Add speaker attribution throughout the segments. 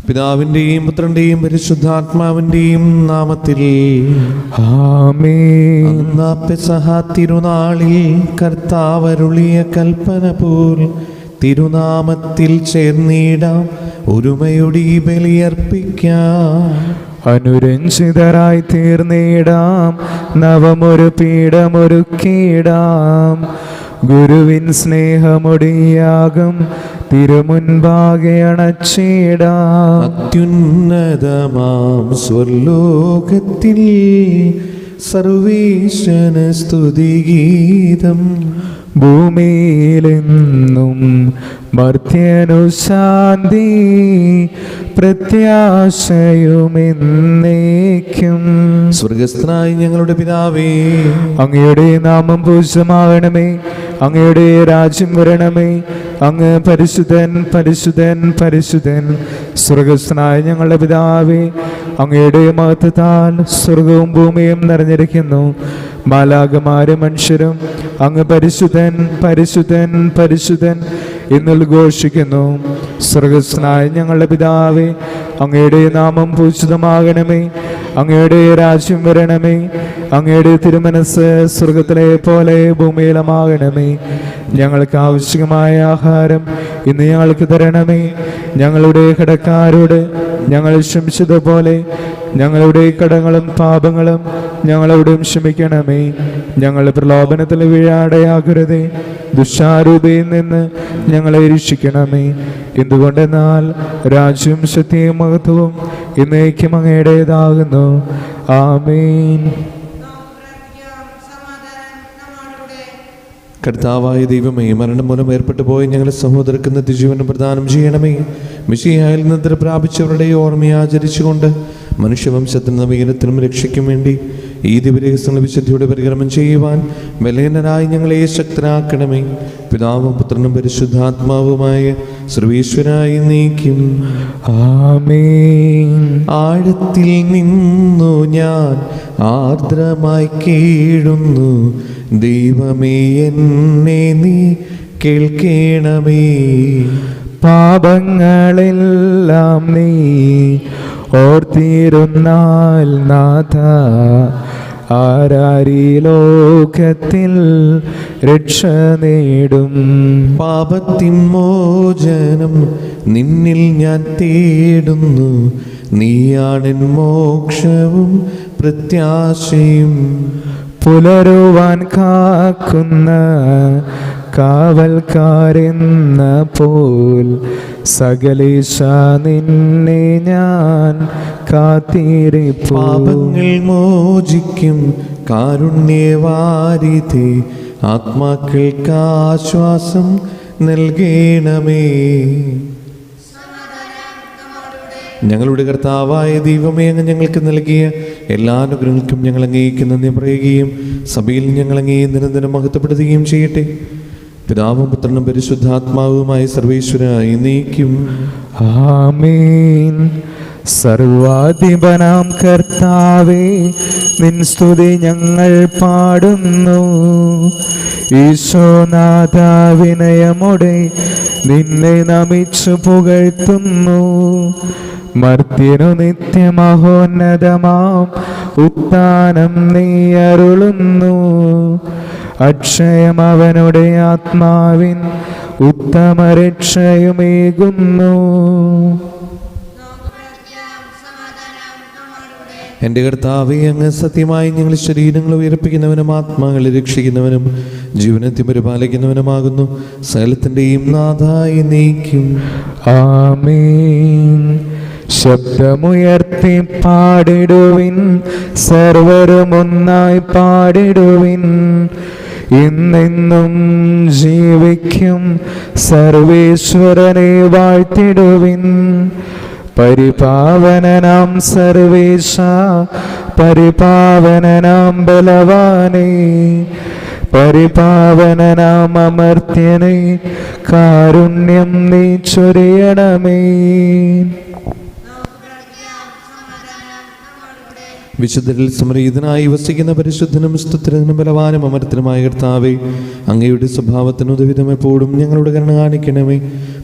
Speaker 1: പിതാവിന്റെയും പുത്രന്റെയും പരിശുദ്ധാത്മാവിന്റെയും നാമത്തിൽ
Speaker 2: ആമേൻ.
Speaker 1: അന്നാ പെസഹ തിരുനാളിൽ കർത്താവരുളിയ കൽപ്പന പോൽ തിരുനാമത്തിൽ ചേർന്നിടാം, ഒരുമയോടെ ഈ ബലിയർപ്പിക്കാം.
Speaker 2: അനുരഞ്ജിതരായി തീർന്നിടാം, നവമൊരു പീഠമൊരുക്കിടാം. ഗുരുവിൻ സ്നേഹമൊടിയാകും തിരുമുൻപാകെ അണച്ചിടാം.
Speaker 1: അത്യുന്നതമാം സ്വർലോകത്തിൽ സർവേശന സ്തുതിഗീതം.
Speaker 2: ഭൂമിയിലെന്നും മർത്യനു ശാന്തി, പ്രത്യാശയുമെന്നേക്കും.
Speaker 1: സ്വർഗസ്ഥനായ ഞങ്ങളുടെ പിതാവേ,
Speaker 2: അങ്ങയുടെ നാമം പൂജ്യമാകണമേ, അങ്ങയുടെ രാജ്യം വരണമേ. അങ്ങ് പരിശുദ്ധൻ പരിശുദ്ധൻ പരിശുദ്ധൻ. സ്വർഗസ്ഥനായ ഞങ്ങളുടെ പിതാവേ, അങ്ങയുടെ മഹത്വത്താൽ സ്വർഗവും ഭൂമിയും നിറഞ്ഞിരിക്കുന്നു. മാലാഖമാരും മനുഷ്യരും അങ്ങ് പരിശുദ്ധൻ പരിശുദ്ധൻ പരിശുദ്ധൻ എന്നുദ്ഘോഷിക്കുന്നു. സ്വർഗസ്ഥനായ ഞങ്ങളുടെ പിതാവേ, അങ്ങയുടെ നാമം പൂജിതമാകണമേ, അങ്ങയുടെ രാജ്യം വരണമേ. അങ്ങയുടെ തിരുമനസ് സ്വർഗത്തിലെ പോലെ ഭൂമിയിലുമാകണമേ. ഞങ്ങൾക്ക് ആവശ്യമായ ആഹാരം ഇന്ന് ഞങ്ങൾക്ക് തരണമേ. ഞങ്ങളുടെ കടക്കാരോട് ഞങ്ങൾ ക്ഷമിച്ചതുപോലെ ഞങ്ങളുടെ കടങ്ങളും പാപങ്ങളും ഞങ്ങളോടും ക്ഷമിക്കണമേ. ഞങ്ങൾ പ്രലോഭനത്തിൽ വീഴാടയാകരുതേ, ദുഷ്ടാരൂപിയിൽ നിന്ന് ഞങ്ങളെ രക്ഷിക്കണമേ. എന്തുകൊണ്ടെന്നാൽ രാജ്യവും ശക്തിയും മഹത്വവും എന്നേക്കും അങ്ങയുടേതാകുന്നു. ആമേൻ.
Speaker 1: കർത്താവായ ദൈവമേ, മരണം മൂലം ഏർപ്പെട്ടു പോയി ഞങ്ങളുടെ സഹോദരർക്ക് നിത്യജീവനം പ്രദാനം ചെയ്യണമേ. മിശിഹായിൽ നിദ്ര പ്രാപിച്ചവരുടെ ഓർമ്മയെ ആചരിച്ചുകൊണ്ട് മനുഷ്യവംശത്തിന് നവീനത്തിനും രക്ഷയ്ക്കും വേണ്ടി ഈ ദിവ്യരഹസ്യങ്ങൾ വിശുദ്ധിയോടെ പരികർമ്മം ചെയ്യുവാൻ ബലഹീനരായി ഞങ്ങളെ ശക്തരാക്കണമേ. പിതാവും പുത്രനും പരിശുദ്ധാത്മാവുമായ സർവീശ്വരായി നീക്കും.
Speaker 2: ആമേൻ.
Speaker 1: ആഴത്തിൽ നിന്നു ഞാൻ ആർദ്രമായി കീഴുന്നു, ദൈവമേ എന്നെ നീ കേൾക്കണമേ.
Speaker 2: പാപങ്ങളെല്ലാം നീ ഓർത്തിരുന്നാൽ നാഥ, ആരാരീ ലോകത്തിൽ രക്ഷ നേടും.
Speaker 1: പാപത്തിൻ മോചനം നിന്നിൽ ഞാൻ തേടുന്നു, നീയാണെൻ മോക്ഷവും പ്രത്യാശയും.
Speaker 2: പുലരുവാൻ കാക്കുന്ന കാവൽക്കാരെന്ന പോൽ സകലേശ നിന്നെ ഞാൻ കാത്തിരിപ്പു.
Speaker 1: പാപങ്ങൾ മോചിക്കും കാരുണ്യവാരിധി, ആത്മാക്കൾക്ക് ആശ്വാസം നൽകണമേ. ഞങ്ങളുടെ കർത്താവായ ദൈവമേ, അങ്ങ് ഞങ്ങൾക്ക് നൽകിയ എല്ലാ അനുഗ്രഹങ്ങൾക്കും ഞങ്ങൾ അങ്ങേക്ക് നന്ദി പറയുകയും സഭയിൽ ഞങ്ങൾ അങ്ങേ നിരന്തരം മഹത്വപ്പെടുത്തുകയും ചെയ്യട്ടെ. പിതാവും പുത്രനും പരിശുദ്ധാത്മാവുമായ സർവേശ്വരായി നീക്കും.
Speaker 2: ആമേൻ. സർവാധിപനാം കർത്താവേ, നിൻ സ്തുതി ഞങ്ങൾ പാടുന്നു. ഈശോനാഥ, വിനയമോടെ നിന്നെ നമിച്ചു പുകഴ്ത്തുന്നു. മർത്യനു നിത്യമഹോന്നതമാം ഉത്ഥാനം നീ അരുളുന്നു. അക്ഷയം അവനുടെ ആത്മാവിൻ ഉത്തമ രക്ഷയുമേകുന്നു.
Speaker 1: എൻ്റെ കർത്താവേ, അങ്ങ് സത്യമായി ഞങ്ങൾ ശരീരങ്ങൾ ഉയർപ്പിക്കുന്നവനും ആത്മാക്കളെ രക്ഷിക്കുന്നവനും ജീവനത്തെ പരിപാലിക്കുന്നവനുമാകുന്നു. സകലത്തിൻ്റെയും നാഥായി നീക്കും.
Speaker 2: ആമേൻ. ശബ്ദമുയർത്തി പാടിടുവിൻ, സർവരും ഒന്നായി പാടിടുവിൻ. ഇന്നെന്നും ജീവിക്കും സർവേശ്വരനെ വാഴ്ത്തിടുവിൻ. പരിപാവനനാം സർവേശ, പരിപാവനനാം ബലവാനേ, പരിപാവനനാം അമർത്യനേ, കാരുണ്യം നീ ചൊരിയണമേ.
Speaker 1: വിശുദ്ധരിൽ സമരീതനായി വസിക്കുന്ന പരിശുദ്ധനും സ്തുത്യനും ബലവാനും അമർത്തനുമായ കർത്താവേ, അങ്ങയുടെ സ്വഭാവത്തിന് ഉദവിധം എപ്പോഴും ഞങ്ങളുടെ കരുണ കാണിക്കണമേ.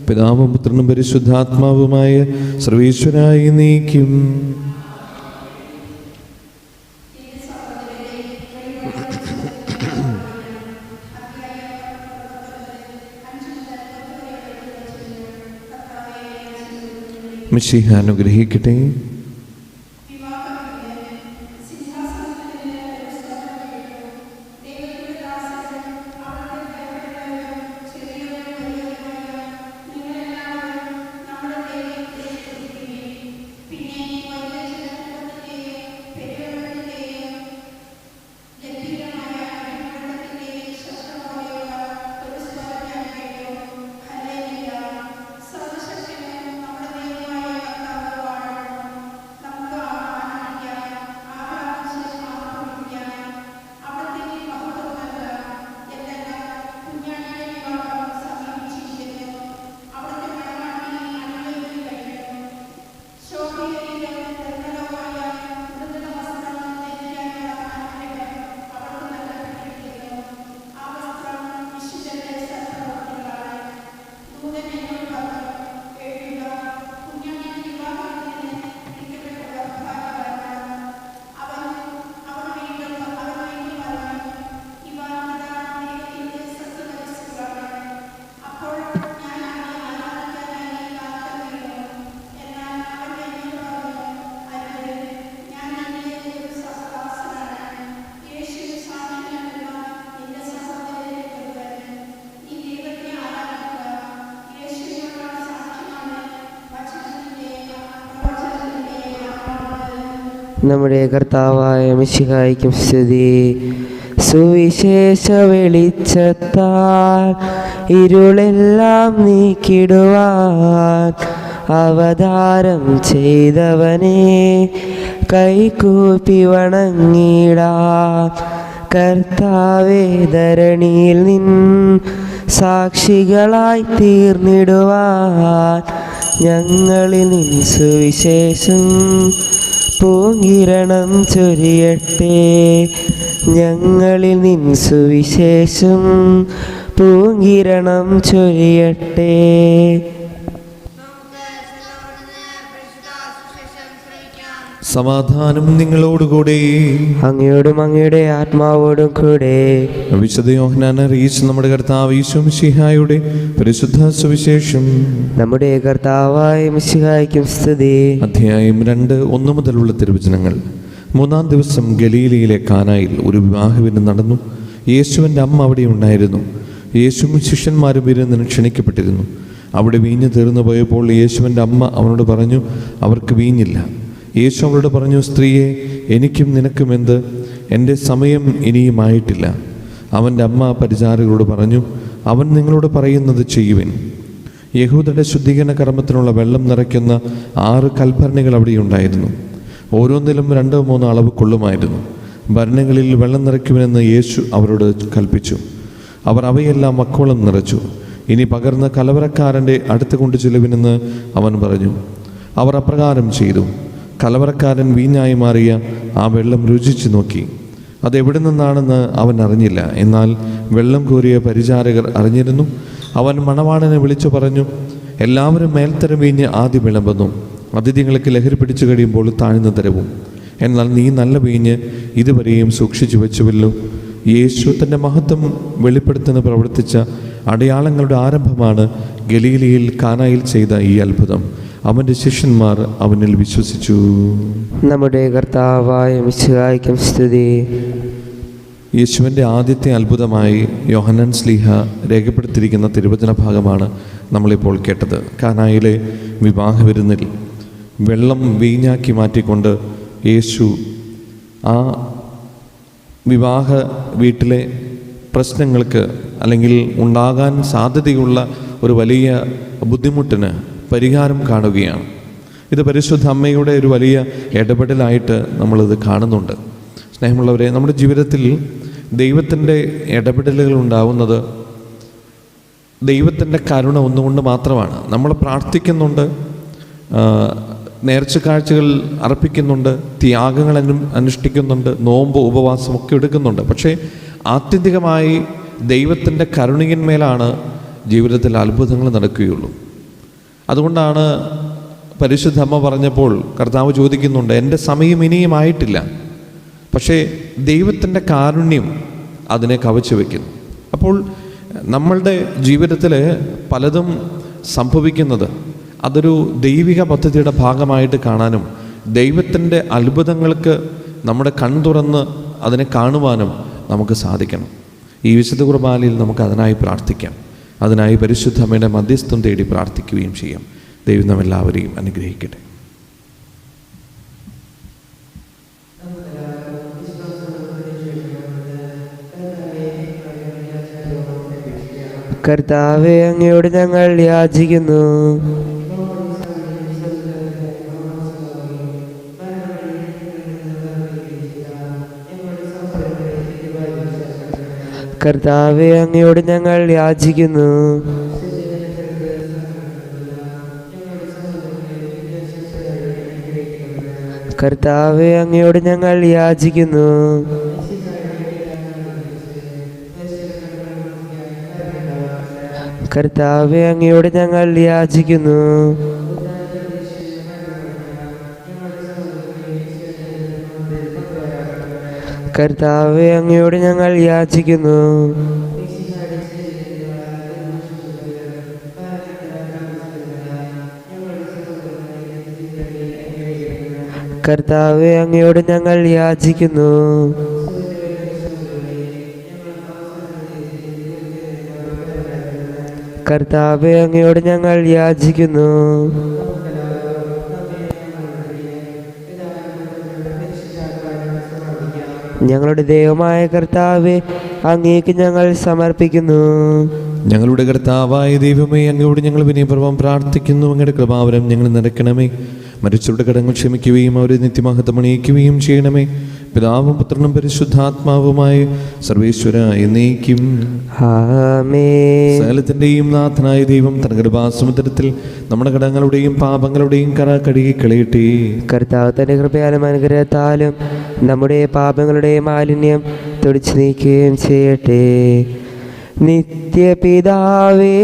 Speaker 1: പിതാവും പുത്രനും പരിശുദ്ധാത്മാവുമായ സർവീശ്വരായി നീക്കും. മിശിഹ അനുഗ്രഹിക്കട്ടെ.
Speaker 3: നമ്മുടെ കർത്താവായ മിശിഹായ്ക്കും സ്തുതി. സുവിശേഷ വെളിച്ചത്താൽ ഇരുളെല്ലാം നീക്കിടുവാൻ അവതാരം ചെയ്തവനെ കൈകൂപ്പി വണങ്ങിടാം. കർത്താവേ, ധരണിയിൽ നിൻ സാക്ഷികളായി തീർന്നിടുവാൻ ഞങ്ങളിൽ നിൻ സുവിശേഷം പൂങ്കിരണം ചൊരിയട്ടെ. ഞങ്ങളിൽ നിൻ സുവിശേഷം പൂങ്കിരണം ചൊരിയട്ടെ.
Speaker 1: സമാധാനം നിങ്ങളോടുകൂടെ.
Speaker 3: അങ്ങയോടും അങ്ങയുടെ ആത്മാവോടും കൂടെ.
Speaker 1: വിശുദ്ധ യോഹന്നാൻ അറിയിച്ച നമ്മുടെ കർത്താവ് ഈശോ മിശിഹായുടെ പരിശുദ്ധ സുവിശേഷം.
Speaker 3: നമ്മുടെ കർത്താവായ മിശിഹായ്ക്കും സ്തുതി.
Speaker 1: അധ്യായം 2:1 മുതലുള്ള തിരുവചനങ്ങൾ. 3-ാം ദിവസം ഗലീലയിലെ കാനായിൽ ഒരു വിവാഹവിരുന്ന് നടന്നു. യേശുവിൻ്റെ അമ്മ അവിടെ ഉണ്ടായിരുന്നു. യേശുവും ശിഷ്യന്മാരും വിരുന്നിന് ക്ഷണിക്കപ്പെട്ടിരുന്നു. അവിടെ വീഞ്ഞ് തീർന്നു പോയപ്പോൾ യേശുവിൻ്റെ അമ്മ അവനോട് പറഞ്ഞു, അവർക്ക് വീഞ്ഞില്ല. യേശു അവളോട് പറഞ്ഞു, സ്ത്രീയെ, എനിക്കും നിനക്കും എന്ത്? എൻ്റെ സമയം ഇനിയുമായിട്ടില്ല. അവൻ്റെ അമ്മ പരിചാരകരോട് പറഞ്ഞു, അവൻ നിങ്ങളോട് പറയുന്നത് ചെയ്യുവിൻ. യഹൂദരുടെ ശുദ്ധീകരണ കർമ്മത്തിനുള്ള വെള്ളം നിറയ്ക്കുന്ന 6 കൽഭരണികൾ അവിടെ ഉണ്ടായിരുന്നു. ഓരോന്നിലും 2-3 അളവ് കൊള്ളുമായിരുന്നു. ഭരണികളിൽ വെള്ളം നിറയ്ക്കുമെന്ന് യേശു അവരോട് കൽപ്പിച്ചു. അവർ അവയെല്ലാം മക്കോളം നിറച്ചു. ഇനി പകർന്ന കലവറക്കാരൻ്റെ അടുത്ത് കൊണ്ടു ചെല്ലുവിനെന്ന് അവൻ പറഞ്ഞു. അവർ അപ്രകാരം ചെയ്തു. കലവറക്കാരൻ വീഞ്ഞായി മാറിയ ആ വെള്ളം രുചിച്ചു നോക്കി. അതെവിടെ നിന്നാണെന്ന് അവൻ അറിഞ്ഞില്ല. എന്നാൽ വെള്ളം കോരിയ പരിചാരകർ അറിഞ്ഞിരുന്നു. അവൻ മണവാളനെ വിളിച്ചു പറഞ്ഞു, എല്ലാവരും മേൽത്തരം വീഞ്ഞ് ആദ്യം വിളമ്പുന്നു, അതിഥികൾക്ക് ലഹരി പിടിച്ചു കഴിയുമ്പോൾ താഴ്ന്നു തരവും. എന്നാൽ നീ നല്ല വീഞ്ഞ് ഇതുവരെയും സൂക്ഷിച്ചു വെച്ചുവല്ലോ. യേശു തൻ്റെ മഹത്വം വെളിപ്പെടുത്തുന്ന പ്രവർത്തിച്ച അടയാളങ്ങളുടെ ആരംഭമാണ് ഗലീലയിൽ കാനായിൽ ചെയ്ത ഈ അത്ഭുതം. അവൻ്റെ ശിഷ്യന്മാർ അവനിൽ വിശ്വസിച്ചു.
Speaker 3: നമ്മുടെ കർത്താവായ മിശിഹായ്ക്കും സ്തുതി.
Speaker 1: യേശുവിൻ്റെ ആദ്യത്തെ അത്ഭുതമായി യോഹന്നാൻ ശ്ലീഹ രേഖപ്പെടുത്തിയിരിക്കുന്ന തിരുവചന ഭാഗമാണ് നമ്മളിപ്പോൾ കേട്ടത്. കാനായിലെ വിവാഹ വിരുന്നിൽ വെള്ളം വീഞ്ഞാക്കി മാറ്റിക്കൊണ്ട് യേശു ആ വിവാഹ വീട്ടിലെ പ്രശ്നങ്ങൾക്ക് അല്ലെങ്കിൽ ഉണ്ടാകാൻ സാധ്യതയുള്ള ഒരു വലിയ ബുദ്ധിമുട്ടിന് പരിഹാരം കാണുകയാണ്. ഇത് പരിശുദ്ധ അമ്മയുടെ ഒരു വലിയ ഇടപെടലായിട്ട് നമ്മളിത് കാണുന്നുണ്ട്. സ്നേഹമുള്ളവരെ, നമ്മുടെ ജീവിതത്തിൽ ദൈവത്തിൻ്റെ ഇടപെടലുകൾ ഉണ്ടാവുന്നത് ദൈവത്തിൻ്റെ കരുണ ഒന്നുകൊണ്ട് മാത്രമാണ്. നമ്മൾ പ്രാർത്ഥിക്കുന്നുണ്ട്, നേർച്ച കാഴ്ചകൾ അർപ്പിക്കുന്നുണ്ട്, ത്യാഗങ്ങൾ അനുഷ്ഠിക്കുന്നുണ്ട്, നോമ്പ് ഉപവാസമൊക്കെ എടുക്കുന്നുണ്ട്. പക്ഷേ ആത്യന്തികമായി ദൈവത്തിൻ്റെ കരുണയിന്മേലാണ് ജീവിതത്തിൽ അത്ഭുതങ്ങൾ നടക്കുകയുള്ളൂ. അതുകൊണ്ടാണ് പരിശുദ്ധ അമ്മ പറഞ്ഞപ്പോൾ കർത്താവ് ചോദിക്കുന്നുണ്ട്, എൻ്റെ സമയം ഇനിയും ആയിട്ടില്ല. പക്ഷേ ദൈവത്തിൻ്റെ കാരുണ്യം അതിനെ കവച്ചു വയ്ക്കുന്നു. അപ്പോൾ നമ്മളുടെ ജീവിതത്തിൽ പലതും സംഭവിക്കുന്നത് അതൊരു ദൈവിക പദ്ധതിയുടെ ഭാഗമായിട്ട് കാണാനും ദൈവത്തിൻ്റെ അത്ഭുതങ്ങൾക്ക് നമ്മുടെ കൺ തുറന്ന് അതിനെ കാണുവാനും നമുക്ക് സാധിക്കണം. ഈ വിശുദ്ധ കുർബാനയിൽ നമുക്ക് അതിനായി പ്രാർത്ഥിക്കാം. അതിനായി പരിശുദ്ധ അമ്മയുടെ മധ്യസ്ഥം തേടി പ്രാർത്ഥിക്കുകയും ചെയ്യാം. ദൈവം നമ്മെല്ലാവരെയും അനുഗ്രഹിക്കട്ടെ.
Speaker 3: കർത്താവേ, അങ്ങയോട് ഞങ്ങൾ യാചിക്കുന്നു. കർത്താവേ, അങ്ങയോട് ഞങ്ങൾ യാചിക്കുന്നു. കർത്താവേ, അങ്ങയോട് ഞങ്ങൾ യാചിക്കുന്നു. കർത്താവേ, അങ്ങയോട് ഞങ്ങൾ യാചിക്കുന്നു. കർത്താവേ, അങ്ങയോട് ഞങ്ങൾ യാചിക്കുന്നു. കർത്താവേ, അങ്ങയോട് ഞങ്ങൾ യാചിക്കുന്നു. കർത്താവേ, അങ്ങയോട് ഞങ്ങൾ യാചിക്കുന്നു. ഞങ്ങളുടെ ദൈവമായ കർത്താവേ, അങ്ങേക്ക് ഞങ്ങൾ സമർപ്പിക്കുന്നു.
Speaker 1: ഞങ്ങളുടെ കർത്താവായ ദൈവമേ, അങ്ങയോട് ഞങ്ങൾ വിനയപൂർവ്വം പ്രാർത്ഥിക്കുന്നു. അങ്ങയുടെ കൃപാവരം ഞങ്ങൾ നിറയ്ക്കണമേ. മരിച്ചവരുടെ കടങ്ങൾ ക്ഷമിക്കുകയും അവരെ നിത്യമഹത്വം അണിയിക്കുകയും ചെയ്യണമേ. പിതാവും പുത്രനും പരിശുദ്ധാത്മാവുമായ സർവേശ്വര എന്നേക്കും
Speaker 3: ആമേൻ.
Speaker 1: സകലത്തിന്റെയും നാഥനായ ദൈവം തന്റെ കൃപാസമുദ്രത്തിൽ നമ്മുടെ കടങ്ങളുടെയും പാപങ്ങളുടെയും കറ കഴുകി കളയട്ടെ.
Speaker 3: കർത്താവ് തന്റെ കൃപയാലും അനുഗ്രഹത്താലും നമ്മുടെ പാപങ്ങളുടെ മാലിന്യം തുടച്ചു നീക്കുകയും ചെയ്യട്ടെ. നിത്യപിതാവേ,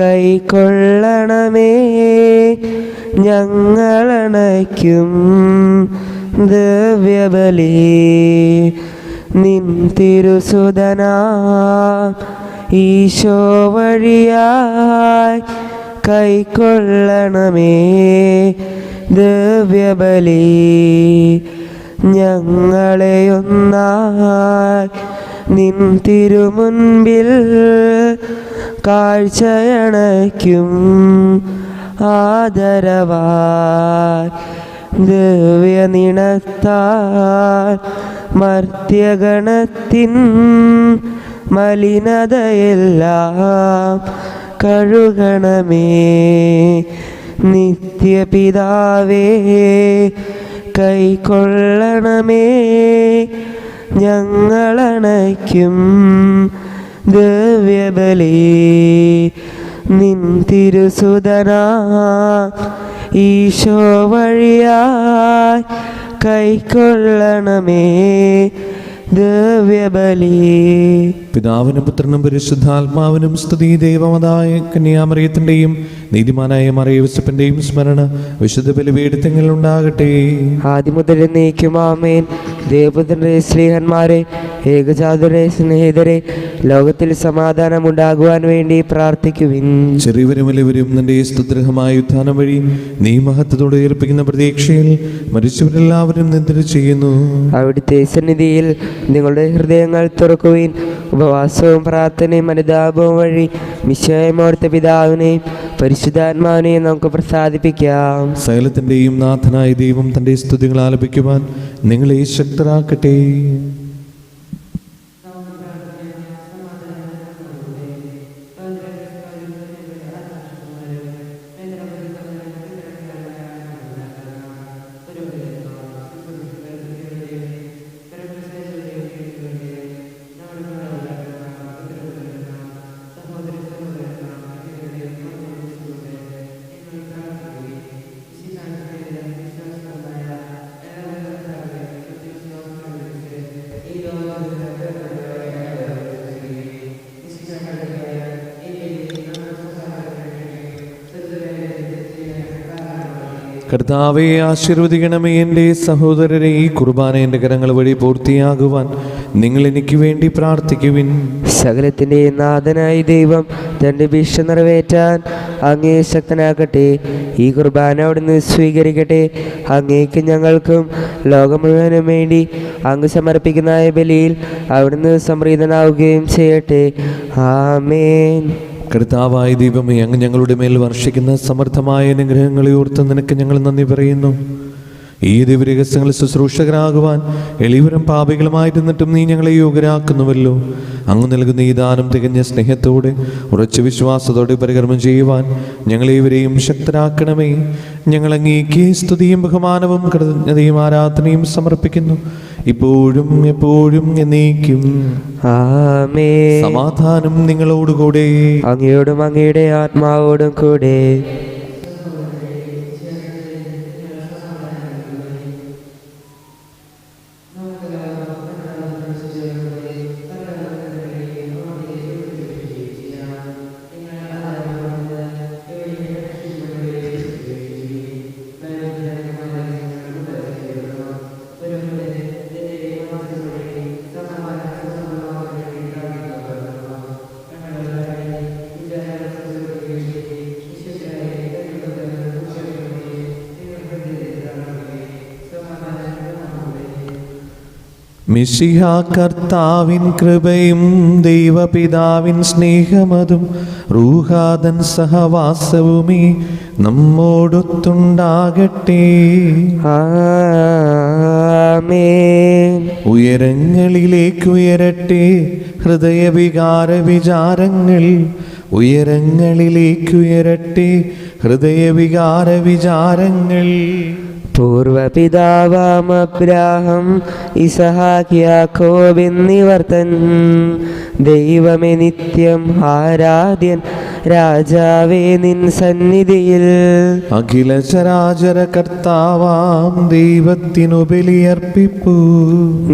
Speaker 3: കൈക്കൊള്ളണമേ ഞങ്ങളണയ്ക്കും ദിവ്യബലി. നിൻ തിരുസുതനാ ഈശോ വഴിയായി കൈക്കൊള്ളണമേ ദിവ്യബലി. ഞങ്ങളെയൊന്നായി നിൻ തിരുമുൻപിൽ കാഴ്ചയണയ്ക്കും ആദരവായി ദിവ്യനിണത്താൽ മർത്യഗണത്തിൻ മലിനതയെല്ലാം കഴുകണമേ. നിത്യപിതാവേ, കൈക്കൊള്ളണമേ ഞങ്ങളണയ്ക്കും ദിവ്യബലി. നിൻ തിരുസുതനാ ഈശോ വഴിയായി കൈക്കൊള്ളണമേ ദിവ്യബലി.
Speaker 1: പിതാവിനും പുത്രനും പരിശുദ്ധാത്മാവിനും സ്തുതി. ദൈവമതായ കന്യാമറിയത്തിന്റെയും നീതിമാനായ മറിയൂസേപ്പിന്റെയും സ്മരണ വിശുദ്ധ ബലിപീഠത്തിൽ ഉണ്ടാകട്ടെ.
Speaker 3: ആദ്യം മുതൽ എന്നേക്കും ആമേൻ. ദേവപുത്രന്റെ സ്നേഹന്മാരെ, ഏകജാതരുടെ സ്നേഹിതരെ, ലോകത്തിൽ സമാധാനം ഉണ്ടാകുവാൻ വേണ്ടി പ്രാർത്ഥിക്കുവിൻ.
Speaker 1: ചെറിയവരും വലിയവരും നിന്റെ സ്തുത്യർഹമായ ഉത്ഥാനം വഴി നീ മഹത്വത്തോടെ ഉയർപ്പിക്കുന്ന പ്രതീക്ഷയിൽ മരിച്ചവരെല്ലാവരും നിദ്ര ചെയ്യുന്നു.
Speaker 3: അവിടുത്തെ സന്നിധിയിൽ നിങ്ങളുടെ ഹൃദയങ്ങൾ തുറക്കുവിൻ. ഉപവാസവും പ്രാർത്ഥനയും അനുതാപവും വഴി മിശിഹായോർത്ത പിതാവിനെയും പരിശുദ്ധാത്മാവിനെയും നമുക്ക് പ്രസാദിപ്പിക്കാം.
Speaker 1: സകലത്തിന്റെയും നാഥനായ ദൈവം തന്റെ സ്തുതികൾ ആലപിക്കുവാൻ നിങ്ങളെ ശക്തരാക്കട്ടെ. കർത്താവെ ആശീർവദിക്കണമേ. എൻ്റെ സഹോദരരെ, ഈ കുർബാന എൻ്റെ കരങ്ങൾ വഴി പൂർത്തിയാകുവാൻ നിങ്ങൾ എനിക്ക് വേണ്ടി പ്രാർത്ഥിക്കുവിൻ.
Speaker 3: സകലത്തിൻ്റെ നാഥനായ ദൈവം തൻ്റെ ഭീഷ നിറവേറ്റാൻ അങ്ങേ ശക്തനാക്കട്ടെ. ഈ കുർബാന അവിടുന്ന് സ്വീകരിക്കട്ടെ. അങ്ങേക്ക് ഞങ്ങൾക്കും ലോകം മുഴുവനും വേണ്ടി അങ്ങ് സമർപ്പിക്കുന്ന ബലിയിൽ അവിടുന്ന് സംപ്രീതനാവുകയും ചെയ്യട്ടെ. ആമേൻ.
Speaker 1: കർത്താവായ ദൈവമേ, അങ്ങ് ഞങ്ങളുടെ മേൽ വർഷിക്കുന്ന സമർത്ഥമായ അനുഗ്രഹങ്ങളെ ഓർത്ത് നിനക്ക് ഞങ്ങൾ നന്ദി പറയുന്നു. ഈ ദിവ്യരഹസ്യങ്ങൾ ശുശ്രൂഷകരാകുവാൻ എളിവരും പാപികളുമായിരുന്നിട്ടും നീ ഞങ്ങളെ യോഗ്യരാക്കുന്നുവല്ലോ. അങ്ങ് നൽകുന്ന ഈ ദാനം തികഞ്ഞ സ്നേഹത്തോടെ ഉറച്ച വിശ്വാസത്തോടെ പരികർമ്മം ചെയ്യുവാൻ ഞങ്ങളേവരെയും ശക്തരാക്കണമേ. ഞങ്ങൾ അങ്ങേക്ക് സ്തുതിയും ബഹുമാനവും കൃതജ്ഞതയും ആരാധനയും സമർപ്പിക്കുന്നു, ഇപ്പോഴും എപ്പോഴും എന്നേക്കും.
Speaker 3: ആമേൻ.
Speaker 1: സമാധാനം നിങ്ങളോടുകൂടെ.
Speaker 3: അങ്ങയോടും അങ്ങയുടെ ആത്മാവോടും കൂടെ.
Speaker 1: മിശിഹ കർത്താവിൻ കൃപയും ദൈവപിതാവിൻ സ്നേഹമതും റൂഹാദൻ സഹവാസവുമേ നമ്മോടൊത്തുണ്ടാകട്ടെ.
Speaker 3: ആമേൻ.
Speaker 1: ഉയരങ്ങളിലേക്ക് ഉയരട്ടെ ഹൃദയവികാര വിചാരങ്ങൾ, ഉയരങ്ങളിലേക്ക് ഉയരട്ടെ ഹൃദയവികാര വിചാരങ്ങൾ.
Speaker 3: പൂർവപിതാവാം അബ്രാഹം, ഇസഹാക്ക്, യാക്കോബ് എന്നിവർ തൻ ദൈവമേ നിത്യം ആരാധ്യൻ, രാജാവേ നിൻ സന്നിധിയിൽ
Speaker 1: അഖില ചരാചര കർത്താവാം ദൈവത്തിനു ബലിയർപ്പിപ്പൂ.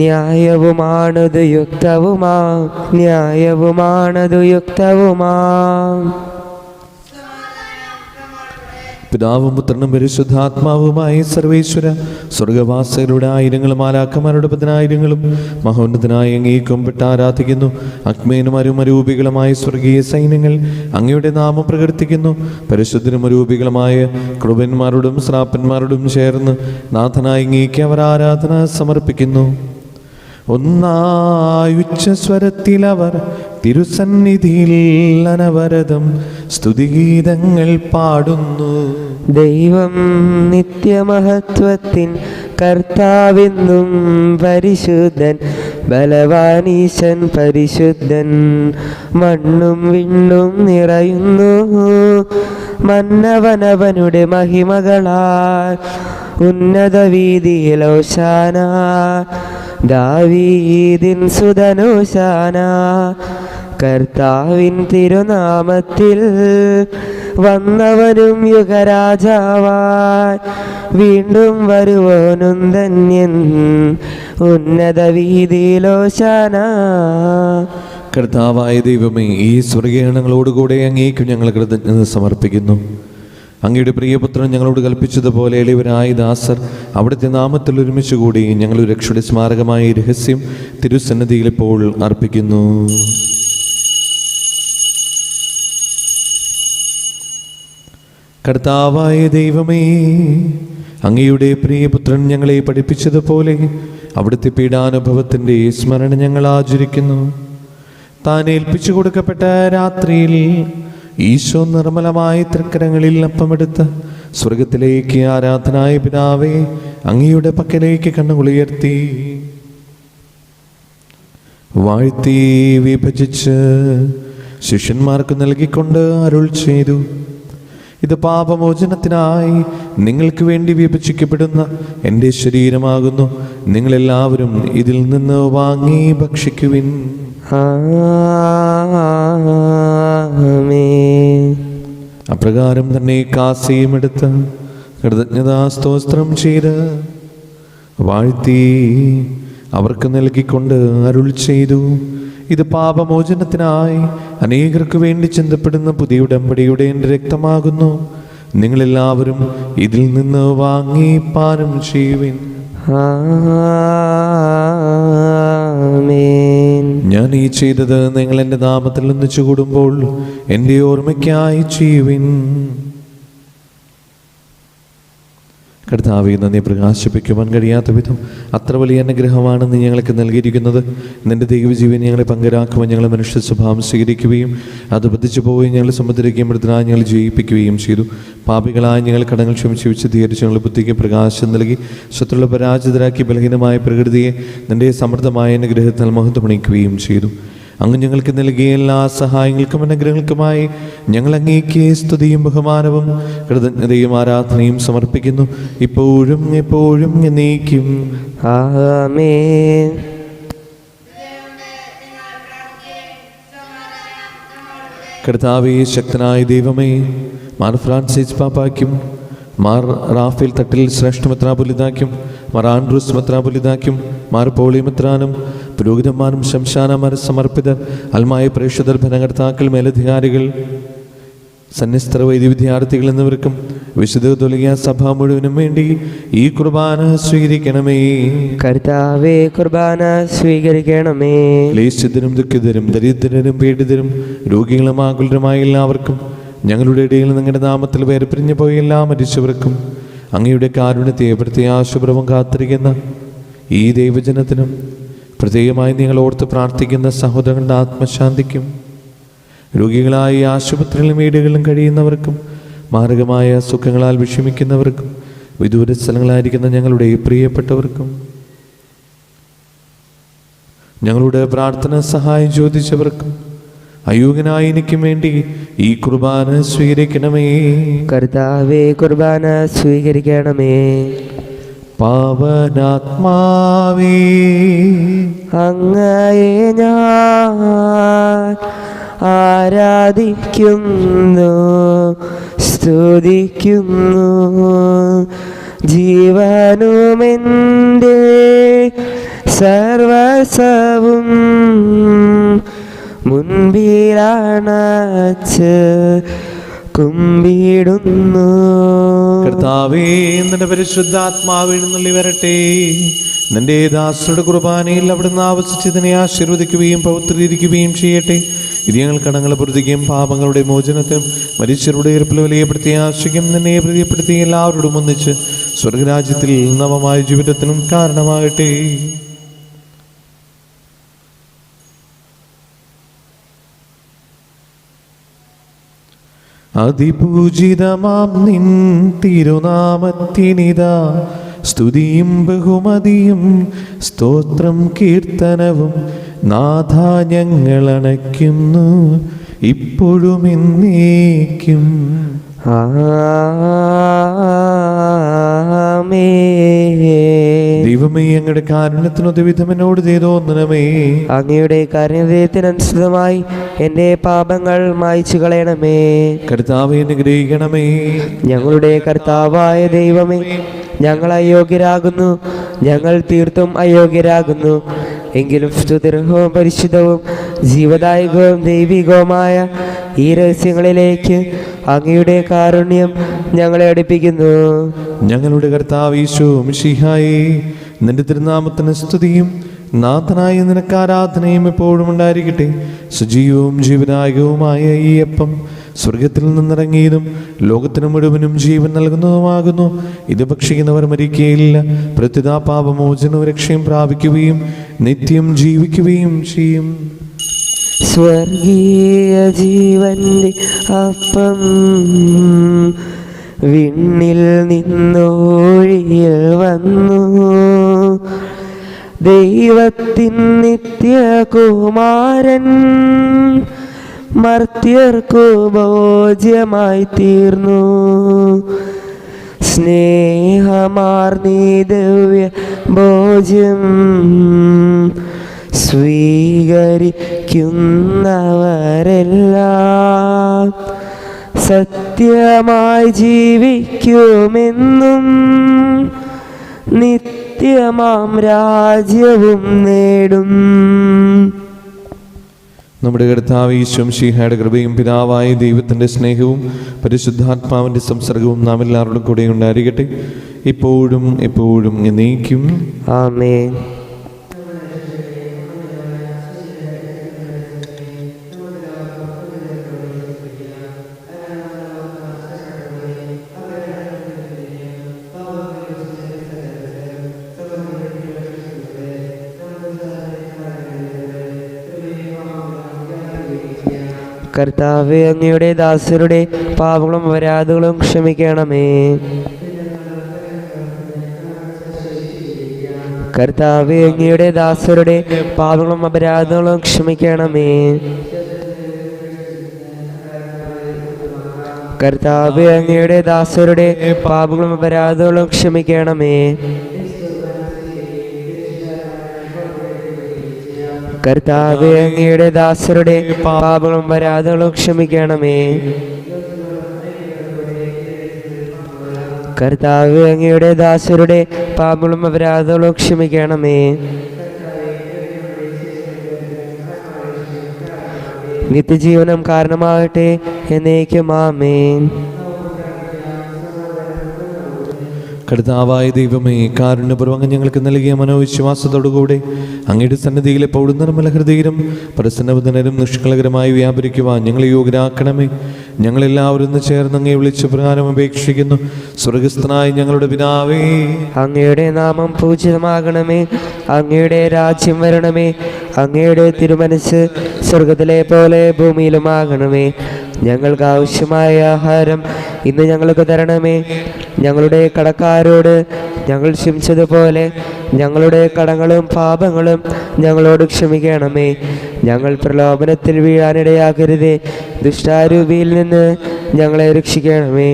Speaker 3: ന്യായവുമാണതു യുക്തവുമാ, ന്യായവുമാണതു യുക്തവുമാ.
Speaker 1: പിതാവും പുത്രനും പരിശുദ്ധാത്മാവുമായി സർവേശ്വര, സ്വർഗവാസികളുടെ ആയിരങ്ങളും മാലാഖമാരുടെ പതിനായിരങ്ങളും മഹോന്നതനായ അങ്ങേ കുമ്പിട്ട് ആരാധിക്കുന്നു. അഗ്മേനും അരുമരൂപികളുമായ സ്വർഗീയ സൈന്യങ്ങൾ അങ്ങയുടെ നാമം പ്രകീർത്തിക്കുന്നു. പരിശുദ്ധനും അരൂപികളുമായ കൃപന്മാരോടും ശ്രാപ്പന്മാരോടും ചേർന്ന് നാഥനായ അങ്ങേക്ക് അവർ ആരാധന സമർപ്പിക്കുന്നു. ഒന്നായുച്ചസ്വരത്തിൽ അവർ തിരുസന്നിധിയിൽ അനവരതം സ്തുതിഗീതങ്ങൾ പാടുന്നു.
Speaker 3: ദൈവം നിത്യമഹത്വത്തിൻ കർത്താവെന്നും പരിശുദ്ധൻ, ബലവാനീശൻ പരിശുദ്ധൻ. മണ്ണും വിണ്ണും നിറയുന്നു മന്നവനവനുടെ മഹിമകളാൽ. ഉന്നത വീതിയിൽ ഓശാന, ദാവീദിൻ സുതനോശാന. കർത്താവിൻ തിരുനാമത്തിൽ വന്നവനും യുഗരാജാവായി വീണ്ടും വരുവോനും ധന്യൻ. ഉന്നത വീതിയിലോശാന.
Speaker 1: കർത്താവായ ദൈവമേ, ഈ സ്വർഗീയങ്ങളോടുകൂടെ അങ്ങേക്ക് ഞങ്ങൾ കൃതജ്ഞത സമർപ്പിക്കുന്നു. അങ്ങയുടെ പ്രിയപുത്രൻ ഞങ്ങളോട് കൽപ്പിച്ചതുപോലെ എളിയവരായ ദാസർ അവിടുത്തെ നാമത്തിൽ ഒരുമിച്ച് കൂടി ഞങ്ങൾ രക്ഷയുടെ സ്മാരകമായ രഹസ്യം തിരുസന്നിധിയിൽ ഇപ്പോൾ അർപ്പിക്കുന്നു. കർത്താവായ ദൈവമേ, അങ്ങയുടെ പ്രിയപുത്രൻ ഞങ്ങളെ പഠിപ്പിച്ചതുപോലെ അവിടുത്തെ പീഡാനുഭവത്തിൻ്റെ സ്മരണ ഞങ്ങൾ ആചരിക്കുന്നു. താൻ ഏൽപ്പിച്ചു കൊടുക്കപ്പെട്ട രാത്രിയിൽ ഈശോ നിർമ്മലമായ തൃക്കരങ്ങളിൽ അപ്പമെടുത്ത് സ്വർഗത്തിലേക്ക് ആരാധനായ പിതാവേ അങ്ങയുടെ പക്കലേക്ക് കണ്ണുകളുയർത്തി വാഴ്ത്തി വിഭജിച്ച് ശിഷ്യന്മാർക്ക് നൽകിക്കൊണ്ട് അരുൾ ചെയ്തു: ഇത് പാപമോചനത്തിനായി നിങ്ങൾക്ക് വേണ്ടി വിഭജിക്കപ്പെടുന്ന എൻ്റെ ശരീരമാകുന്നു. നിങ്ങളെല്ലാവരും ഇതിൽ നിന്ന് വാങ്ങി ഭക്ഷിക്കുവിൻ. അപ്രകാരം തന്നെ കാസയും എടുത്ത് കൃതജ്ഞതാസ്തോത്രം ചെയ്ത് വാഴ്ത്തി അവർക്ക് നൽകിക്കൊണ്ട് അരുൾ ചെയ്തു: ഇത് പാപമോചനത്തിനായി അനേകർക്ക് വേണ്ടി ചിന്തപ്പെടുന്ന പുതിയ ഉടമ്പടിയുടെ എൻ്റെ രക്തമാകുന്നു. നിങ്ങളെല്ലാവരും ഇതിൽ നിന്ന് വാങ്ങി പാനം ചെയ്യുവിൻ.
Speaker 3: ആമേൻ.
Speaker 1: ഞാൻ ഈ ചെയ്തത് നിങ്ങൾ എൻ്റെ നാമത്തിൽ ഒന്നിച്ചു കൂടുമ്പോൾ എൻ്റെ ഓർമ്മയ്ക്കായി ചെയ്യുവിൻ. കർത്താവേ, നന്ദി പ്രകാശിപ്പിക്കുവാൻ കഴിയാത്ത വിധം അത്ര വലിയ അനുഗ്രഹമാണ് നീ ഞങ്ങൾക്ക് നൽകിയിരിക്കുന്നത്. നിന്റെ ദൈവജീവൻ ഞങ്ങളെ പങ്കരാക്കുവാൻ ഞങ്ങളെ മനുഷ്യ സ്വഭാവം സ്വീകരിക്കുകയും അത് ബന്ധിച്ചു പോവുകയും ഞങ്ങളെ സമുദ്രിക്കുകയും മൃതനായി ഞങ്ങൾ ജയിപ്പിക്കുകയും ചെയ്തു. പാപികളായ ഞങ്ങൾ കടങ്ങൾ ക്ഷമിച്ച് വിശദീകരിച്ച് ഞങ്ങൾ ബുദ്ധിക്ക് പ്രകാശം നൽകി ശത്രുള്ള പരാജിതരാക്കി ബലഹീനമായ പ്രകൃതിയെ നിന്റെ സമൃദ്ധമായ അനുഗ്രഹത്താൽ മഹത്വമണിക്കുകയും ചെയ്തു. അങ്ങ് ഞങ്ങൾക്ക് നൽകിയ എല്ലാ സഹായങ്ങൾക്കും അനുഗ്രഹങ്ങൾക്കുമായി ഞങ്ങൾ അങ്ങേക്ക് സ്തുതിയും ബഹുമാനവും കൃതജ്ഞതയും ആരാധനയും സമർപ്പിക്കുന്നു, ഇപ്പോഴും എപ്പോഴും എന്നേക്കും.
Speaker 3: ആമേൻ.
Speaker 1: കർത്താവേ, ശക്തനായ ദൈവമേ, മാർ ഫ്രാൻസിസ് പാപ്പായ്ക്കും മാർ റാഫേൽ തട്ടിൽ ശ്രേഷ്ഠ മെത്രാപൊലീത്തായ്ക്കും മാർ ആൻഡ്രൂസ് മെത്രാപൊലീത്തായ്ക്കും മാർ പോളി മെത്രാനും പുരോഹിതന്മാരും ശംശാനമാർ സമർപ്പിതർ അൽമായ പ്രേക്ഷിതർ ഭരണകർത്താക്കൾ മേലധികാരികൾ സന്യസ്ത്ര വൈദ്യ വിദ്യാർത്ഥികൾ എന്നിവർക്കും വിശുദ്ധ കത്തോലിക്കാ സഭ മുഴുവനും വേണ്ടി ഈ കുർബാന സ്വീകരിക്കണമേ.
Speaker 3: കർത്താവേ, കുർബാന സ്വീകരിക്കണമേ.
Speaker 1: ക്ലേശിതരും ദുഃഖിതരും ദരിദ്രരും പീഡിതരും രോഗികളും ആകുലരുമായ എല്ലാവർക്കും ഞങ്ങളുടെ ഇടയിൽ നിങ്ങളുടെ നാമത്തിൽ വേർപിരിഞ്ഞു പോയ എല്ലാ മരിച്ചവർക്കും അങ്ങയുടെ കാരുണ്യത്തെ പ്രത്യാശപൂർവ്വം കാത്തിരിക്കുന്ന ഈ ദൈവജനത്തിനും പ്രത്യേകമായി നിങ്ങൾ ഓർത്ത് പ്രാർത്ഥിക്കുന്ന സഹോദരങ്ങളുടെ ആത്മശാന്തിക്കും രോഗികളായി ആശുപത്രികളിലും വീടുകളിലും കഴിയുന്നവർക്കും മാരകമായ സുഖങ്ങളാൽ വിഷമിക്കുന്നവർക്കും വിദൂര സ്ഥലങ്ങളായിരിക്കുന്ന ഞങ്ങളുടെ പ്രിയപ്പെട്ടവർക്കും ഞങ്ങളുടെ പ്രാർത്ഥന സഹായം ചോദിച്ചവർക്കും അയോഗ്യനായ എനിക്കും വേണ്ടി ഈ കുർബാന സ്വീകരിക്കണമേ.
Speaker 3: കർത്താവേ, കുർബാന സ്വീകരിക്കണമേ.
Speaker 1: പാവനാത്മാവേ,
Speaker 3: അങ്ങയെ ഞാൻ ആരാധിക്കുന്നു, സ്തുതിക്കുന്നു. ജീവനുമെൻ്റെ സർവസവും മുൻപിലാണച്ച് കുമ്പിടുന്നു.
Speaker 1: കർത്താവേ, നിന്റെ പരിശുദ്ധാത്മാവിൽ നിന്നുള്ളി വരട്ടെ. നിന്റെ ദാസരുടെ കുർബാനയിൽ അവിടുന്ന് ആവസിച്ചതിനെ ആശീർവദിക്കുകയും പവിത്രീകരിക്കുകയും ചെയ്യട്ടെ. ഇത് ഞങ്ങൾ കടങ്ങളെ പൊറുതിക്കുകയും പാപങ്ങളുടെ മോചനത്തിനും മരിച്ചവരുടെ ഉയർപ്പിൽ വലിയ പ്രത്യാശയ്ക്കും നിന്നെ പ്രീതിപ്പെടുത്തി എല്ലാവരോടും ഒന്നിച്ച് സ്വർഗരാജ്യത്തിൽ നവമായ ജീവിതത്തിനും കാരണമാകട്ടെ. അതിപൂജിതമാം നിൻ തിരുനാമത്തിനിതാ സ്തുതിയും ബഹുമതിയും സ്തോത്രം കീർത്തനവും നാഥ ഞങ്ങൾ അണയ്ക്കുന്നു ഇപ്പോഴും എന്നേക്കും. ദൈവമേ, അങ്ങയുടെ കാരുണ്യത്തിനൊതുവിധം എന്നോട് ചെയ്തോന്നണമേ.
Speaker 3: അങ്ങയുടെ കാരുണ്യത്തിനനുസൃതമായി എൻ്റെ പാപങ്ങൾ മായ്ച്ചു കളയണമേ.
Speaker 1: കർത്താവേ, അനുഗ്രഹിക്കണമേ.
Speaker 3: ഞങ്ങളുടെ കർത്താവായ ദൈവമേ, ഞങ്ങൾ അയോഗ്യരാകുന്നു, ഞങ്ങൾ തീർത്തും അയോഗ്യരാകുന്നു. എങ്കിലും സ്തുതിർഹവും പരിശുദ്ധവും ജീവദായകവും ദൈവികവുമായ ഈ രഹസ്യങ്ങളിലേക്ക് അങ്ങയുടെ കാരുണ്യം ഞങ്ങളെ അടുപ്പിക്കുന്നു.
Speaker 1: ഞങ്ങളുടെ കർത്താവ് ഈശോ മിശിഹായേ, നിന്റെ തിരുനാമത്തിന് സ്തുതിയും നാഥനായ നിനക്ക് ആരാധനയും എപ്പോഴും ഉണ്ടായിരിക്കട്ടെ. സജീവവും ജീവദായകവുമായ ഈ അപ്പം സ്വർഗത്തിൽ നിന്നിറങ്ങിയതും ലോകത്തിന് മുഴുവനും ജീവൻ നൽകുന്നതുമാകുന്നു. ഇത് ഭക്ഷിക്കുന്നവർ മരിക്കുകയില്ല, പ്രത്യുത പാപമോചനവും രക്ഷയും പ്രാപിക്കുകയും നിത്യം ജീവിക്കുകയും ചെയ്യും.
Speaker 3: സ്വർഗീയ ജീവന്റെ അപ്പം വിണ്ണിൽ നിന്നൊഴിയിൽ വന്നു, ദൈവത്തിൻ നിത്യകുമാരൻ മർത്യർക്കു ഭോജ്യമായി തീർന്നു. സ്നേഹമാർന്നീ ദിവ്യ ഭോജ്യം സ്വീകരിക്കുന്നവരെല്ലാം സത്യമായി ജീവിക്കുമെന്നും നിത്യമാം രാജ്യവും നേടും.
Speaker 1: നമ്മുടെ കർത്താവ് ഈശോ മിശിഹായുടെ കൃപയും പിതാവായ ദൈവത്തിൻ്റെ സ്നേഹവും പരിശുദ്ധാത്മാവിൻ്റെ സംസർഗവും നാം എല്ലാവരുടെ കൂടെ ഉണ്ടായിരിക്കട്ടെ, ഇപ്പോഴും എപ്പോഴും എന്നേക്കും.
Speaker 3: ആമേൻ. കർത്താവേ, അങ്ങയുടെ ദാസരുടെ പാപങ്ങളും അപരാധങ്ങളും ക്ഷമിക്കണമേ. കർത്താവേ, അങ്ങയുടെ ദാസരുടെ പാപങ്ങളും അപരാധങ്ങളും ക്ഷമിക്കണമേ. കർത്താവേ, അങ്ങയുടെ ദാസരുടെ പാപങ്ങളും അപരാധങ്ങളും ക്ഷമിക്കണമേ. കർത്താവേ, അങ്ങയുടെ ദാസരുടെ പാപങ്ങളും അപരാധങ്ങളും ക്ഷമിക്കണമേ. കർത്താവേ, അങ്ങയുടെ ദാസരുടെ പാപങ്ങളും അപരാധങ്ങളും ക്ഷമിക്കണമേ. നിത്യജീവനം കാരണമാകട്ടെ എന്നേക്കും. ആമേൻ.
Speaker 1: കർത്താവായ ദൈവമേ, കാരുണ്യപൂർവ്വം അങ്ങ് ഞങ്ങൾക്ക് നൽകിയ മനോവിശ്വാസത്തോടുകൂടെ അങ്ങയുടെ സന്നിധിയിൽ എപ്പോഴും നിർമ്മല ഹൃദയരും പ്രസന്നവദനരും നിഷ്കളങ്കരമായി വ്യാപരിക്കുവാൻ ഞങ്ങളെ യോഗ്യരാക്കണമേ. ഞങ്ങളെല്ലാവരും ഒന്ന് ചേർന്ന് അങ്ങയെ വിളിച്ച് പ്രകാരം അപേക്ഷിക്കുന്നു. സ്വർഗസ്ഥനായ ഞങ്ങളുടെ പിതാവേ,
Speaker 3: അങ്ങയുടെ നാമം പൂജിതമാകണമേ. അങ്ങയുടെ രാജ്യം വരണമേ. അങ്ങയുടെ തിരുമനസ് സ്വർഗത്തിലെ പോലെ ഭൂമിയിലുമാകണമേ. ഞങ്ങൾക്ക് ആവശ്യമായ ആഹാരം ഇന്ന് ഞങ്ങൾക്ക് തരണമേ. ഞങ്ങളുടെ കടക്കാരോട് ഞങ്ങൾ ക്ഷമിച്ചതുപോലെ ഞങ്ങളുടെ കടങ്ങളും പാപങ്ങളും ഞങ്ങളോട് ക്ഷമിക്കണമേ. ഞങ്ങൾ പ്രലോഭനത്തിൽ വീഴാനിടയാകരുതേ. ദുഷ്ടാരൂപിയിൽ നിന്ന് ഞങ്ങളെ രക്ഷിക്കണമേ.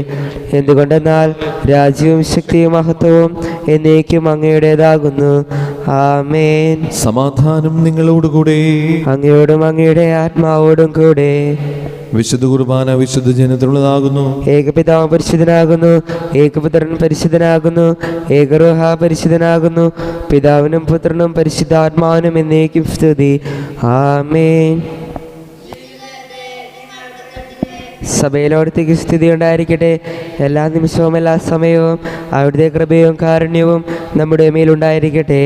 Speaker 3: എന്തുകൊണ്ടെന്നാൽ രാജ്യവും ശക്തിയും മഹത്വവും എന്നേക്കും അങ്ങയുടേതാകുന്നു. ആമേൻ.
Speaker 1: സമാധാനം നിങ്ങളോടുകൂടെ.
Speaker 3: അങ്ങയോടും അങ്ങയുടെ ആത്മാവോടും കൂടെ.
Speaker 1: വിശുദ്ധ കുർബാന വിശുദ്ധ ജനത്തിനുള്ളതാകുന്നു.
Speaker 3: ഏകപിതാവ് പരിശുദ്ധനാകുന്നു, ഏകപുത്രൻ പരിശുദ്ധനാകുന്നു, ഏകരൂഹ പരിശുദ്ധനാകുന്നു. പിതാവിനും പുത്രനും പരിശുദ്ധാത്മാവിനും എന്നേക്കും സ്തുതി. ആമേൻ. സഭയിലോടത്തേക്ക് സ്തുതി ഉണ്ടായിരിക്കട്ടെ. എല്ലാ നിമിഷവും എല്ലാ സമയവും അവിടുത്തെ കൃപയും കാരുണ്യവും നമ്മുടെ മേലുണ്ടായിരിക്കട്ടെ.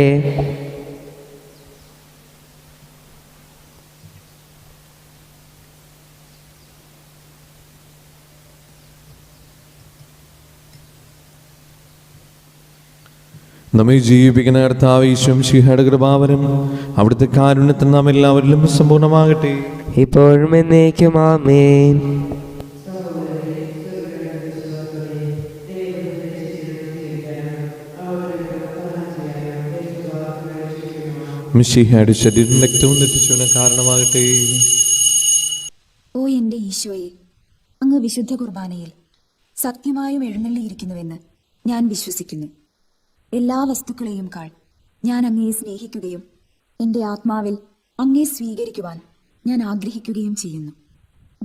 Speaker 1: നമ്മെ ജീവിപ്പിക്കുന്ന കർത്താവ് ഈശോ മിശിഹായുടെ കൃപാവരം അവിടുത്തെ കാരുണ്യത്തിൽ നാം എല്ലാവരിലും സമ്പൂർണ്ണമാകട്ടെ,
Speaker 3: ഇപ്പോഴും എന്നേക്കും. ആമേൻ.
Speaker 1: മിശിഹായുടെ ശരീരം രക്തവും തെറ്റിച്ചവന് കാരണമാകട്ടെ.
Speaker 4: ഓ എൻ്റെ ഈശോയെ, അങ്ങ് വിശുദ്ധ കുർബാനയിൽ സത്യമായും എഴുന്നള്ളിയിരിക്കുന്നുവെന്ന് ഞാൻ വിശ്വസിക്കുന്നു. എല്ലാ വസ്തുക്കളെയും കാൾ ഞാൻ അങ്ങയെ സ്നേഹിക്കുകയും എൻ്റെ ആത്മാവിൽ അങ്ങയെ സ്വീകരിക്കുവാൻ ഞാൻ ആഗ്രഹിക്കുകയും ചെയ്യുന്നു.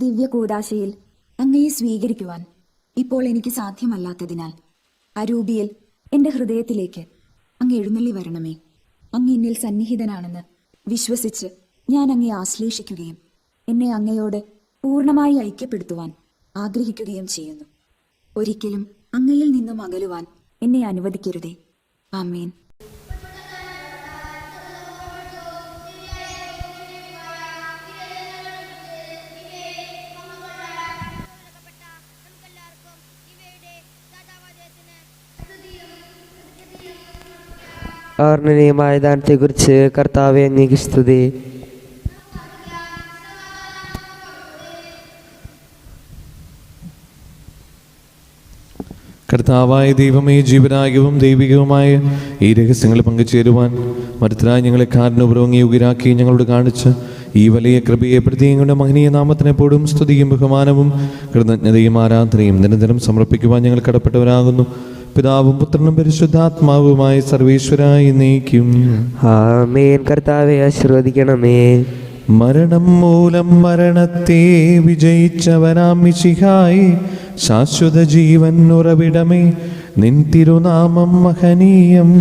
Speaker 4: ദിവ്യ കൂദാശയിൽ അങ്ങയെ സ്വീകരിക്കുവാൻ ഇപ്പോൾ എനിക്ക് സാധ്യമല്ലാത്തതിനാൽ അരൂപിയിൽ എൻ്റെ ഹൃദയത്തിലേക്ക് അങ്ങ് എഴുന്നള്ളി വരണമേ. അങ്ങ് എന്നിൽ സന്നിഹിതനാണെന്ന് വിശ്വസിച്ച് ഞാൻ അങ്ങയെ ആശ്ലേഷിക്കുകയും എന്നെ അങ്ങയോട് പൂർണ്ണമായി ഐക്യപ്പെടുത്തുവാൻ ആഗ്രഹിക്കുകയും ചെയ്യുന്നു. ഒരിക്കലും അങ്ങയിൽ നിന്നും അകലുവാൻ എന്നെ അനുവദിക്കരുതേ. ആമേൻ.
Speaker 3: അവർണ്ണനീയമായ ദാനത്തെക്കുറിച്ച് കർത്താവേ അങ്ങേക്ക് സ്തുതി.
Speaker 1: കർത്താവായ ദൈവമേ, ജീവനായകവും ദൈവികവുമായ ഈ രഹസ്യങ്ങൾ പങ്കുചേരുവാൻ മരുത്തരായി ഞങ്ങളെ കാരുണ്യപൂർവ്വം യോഗ്യരാക്കി ഞങ്ങളോട് കാണിച്ച് ഈ വലിയ കൃപയെ പ്രതി ഞങ്ങളുടെ മഹനീയ നാമത്തിനെപ്പോഴും സ്തുതിയും ബഹുമാനവും കൃതജ്ഞതയും ആരാധനയും നിരന്തരം സമർപ്പിക്കുവാൻ ഞങ്ങൾ കടപ്പെട്ടവരാകുന്നു. പിതാവും പുത്രനും പരിശുദ്ധാത്മാവുമായ സർവേശ്വരായി നീക്കും.
Speaker 3: ആമേൻ. കർത്താവെ ആശീർവദിക്കണമേ.
Speaker 1: മരണം മൂലം മരണത്തെ വിജയിച്ചവനാം മിശിഹായി, ശാശ്വത ജീവൻ ഉറവിടമേ, നിൻ തിരുനാമം മഹനീയം.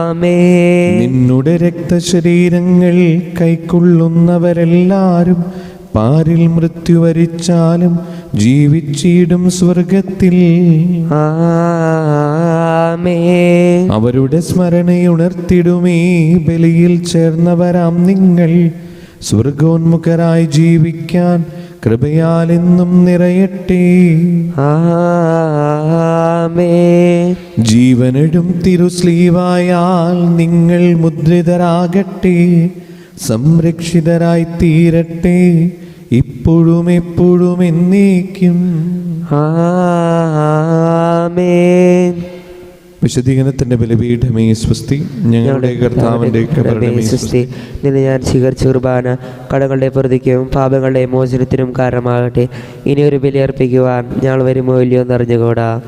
Speaker 3: ആമേൻ.
Speaker 1: നിന്നുടെ രക്തശരീരങ്ങൾ കൈക്കൊള്ളുന്നവരെല്ലാരും പാരിൽ മൃത്യു വരിച്ചാലും ജീവിച്ചിടും സ്വർഗത്തിൽ.
Speaker 3: ആമേൻ.
Speaker 1: അവരുടെ സ്മരണയുണർത്തിടുമേ ബലിയിൽ ചേർന്നവരാം നിങ്ങൾ. സ്വർഗോന്മുഖരായി ജീവിക്കാൻ കൃപയാൽ എന്നും നിറയട്ടെ.
Speaker 3: ആമേൻ.
Speaker 1: ജീവനടും തിരുസ്ലീവായാൽ നിങ്ങൾ മുദ്രിതരാകട്ടെ. സംരക്ഷിതരായി തീരട്ടെ ഇപ്പോഴും എപ്പോഴും എന്നേക്കും.
Speaker 3: ആമേൻ.
Speaker 1: വിശുദ്ധീകരണത്തിന്റെ ബലിപീഠമേ സ്വസ്തി. ഞങ്ങളുടെ കർത്താവിന്റെ കബറിടമേ സ്വസ്തി.
Speaker 3: നിന്നെ ഞാൻ സ്വീകരിച്ച കുർബാന കടങ്ങളുടെ പ്രതിക്കും പാപങ്ങളുടെ മോചനത്തിനും കാരണമാകട്ടെ. ഇനിയൊരു ബലിയർപ്പിക്കുവാൻ ഞങ്ങൾ വരുമോ ഇല്ലയോ എന്നറിഞ്ഞുകൂടാ.